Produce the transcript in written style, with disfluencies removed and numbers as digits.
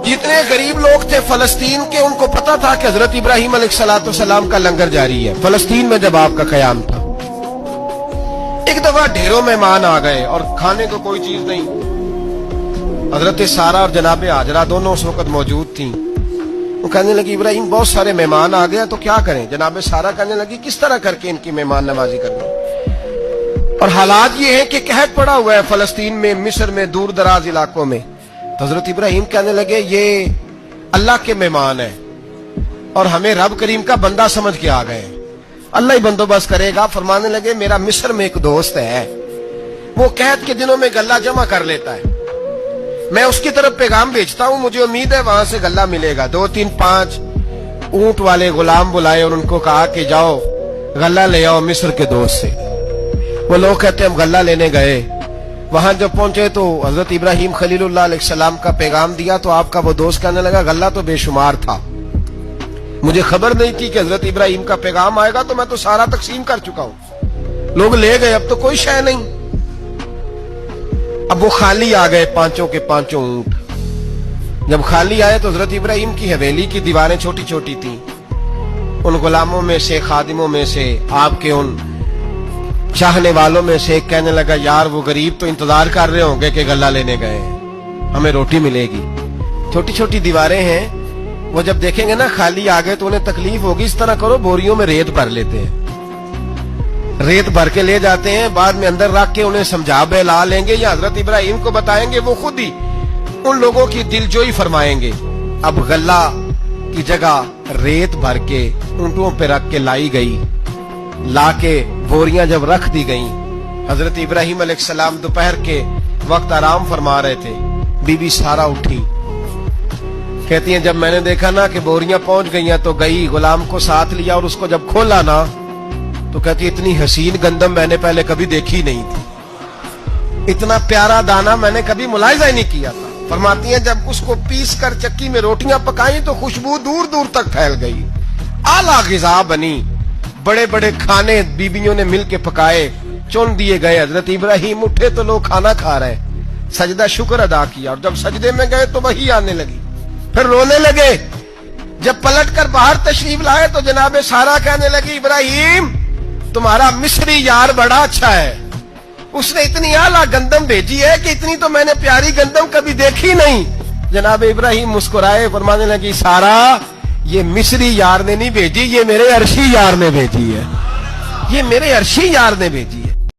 जितने गरीब लोग थे फलस्तीन के, उनको पता था कि हजरत इब्राहिम अलैहिस्सलाम का लंगर जारी है। फलस्तीन में जब आपका कयाम था, एक दफा ढेरों मेहमान आ गए और खाने को कोई चीज नहीं। हजरत सारा और जनाब हाजरा दोनों उस वक्त मौजूद थी। वो कहने लगी, इब्राहिम बहुत सारे मेहमान आ गए तो क्या करें? जनाब सारा कहने लगी, किस तरह करके इनकी मेहमान नवाजी करनी? और हालात ये है कि कहत पड़ा हुआ है फलस्तीन में, मिस्र में, दूर दराज इलाकों में। तो हजरत इब्राहिम कहने लगे, ये अल्लाह के मेहमान है और हमें रब करीम का बंदा समझ के आ गए, अल्लाह ही बंदोबस्त करेगा। फरमाने लगे, मेरा मिस्र में एक दोस्त है, वो कहत के दिनों में गल्ला जमा कर लेता है, मैं उसकी तरफ पैगाम भेजता हूं, मुझे उम्मीद है वहां से गल्ला मिलेगा। 2, 3, 5 ऊंट वाले गुलाम बुलाए और उनको कहा कि जाओ गल्ला ले आओ मिस्र के दोस्त से। वो लोग कहते हम गल्ला लेने गए, वहां जब पहुंचे तो हजरत इब्राहिम खलीलुल्लाह अलैहिस्सलाम का पैगाम दिया तो आपका वो दोस्त कहने लगा, गल्ला तो बेशुमार था, मुझे खबर नहीं थी कि हजरत इब्राहिम का पैगाम आएगा, तो मैं तो सारा तकसीम कर चुका हूं। लोग ले गए, अब तो कोई शय नहीं। अब वो खाली आ गए, पांचों के पांचों ऊंट। जब खाली आए तो हजरत इब्राहिम की हवेली की दीवारें छोटी छोटी थी। उन गुलामों में से, खादिमों में से, आपके उन चाहने वालों में से एक कहने लगा, यार वो गरीब तो इंतजार कर रहे होंगे कि गल्ला लेने गए, हमें रोटी मिलेगी। छोटी छोटी दीवारें हैं, वो जब देखेंगे ना खाली आ गए तो उन्हें तकलीफ होगी। इस तरह करो, बोरियों में रेत भर लेते हैं, रेत भर के ले जाते हैं, बाद में अंदर रख के उन्हें समझा बहला लेंगे या हजरत इब्राहिम को बताएंगे, वो खुद ही उन लोगों की दिलजोई फरमाएंगे। अब गल्ला की जगह रेत भर के ऊंटों पे रख के लाई गई। लाके बोरियां जब रख दी गईं, हजरत इब्राहिम अलैहिस्सलाम दोपहर के वक्त आराम फरमा रहे थे। बीबी सारा उठी, कहती हैं जब मैंने देखा ना कि बोरियां पहुंच गई तो गई, गुलाम को साथ लिया और उसको जब खोला ना तो कहती इतनी हसीन गंदम मैंने पहले कभी देखी नहीं थी, इतना प्यारा दाना मैंने कभी मुलाहिजा ही नहीं किया था। फरमाती हैं जब उसको पीस कर चक्की में रोटियां पकाई तो खुशबू दूर दूर तक फैल गई, आला ग़िज़ा बनी, बड़े बड़े खाने बीबियों ने मिल के पकाए, चुन दिए गए। हजरत इब्राहिम उठे तो लोग खाना खा रहे, सजदा शुक्र अदा किया और जब सजदे में गए तो वही आने लगी, फिर रोने लगे। जब पलट कर बाहर तशरीफ लाए तो जनाबे सारा कहने लगी, इब्राहिम तुम्हारा मिस्री यार बड़ा अच्छा है, उसने इतनी आला गंदम भेजी है कि इतनी तो मैंने प्यारी गंदम कभी देखी नहीं। जनाब इब्राहिम मुस्कुराए, फरमाने लगी, सारा ये मिस्री यार ने नहीं भेजी, ये मेरे अर्शी यार ने भेजी है, ये मेरे अर्शी यार ने भेजी है।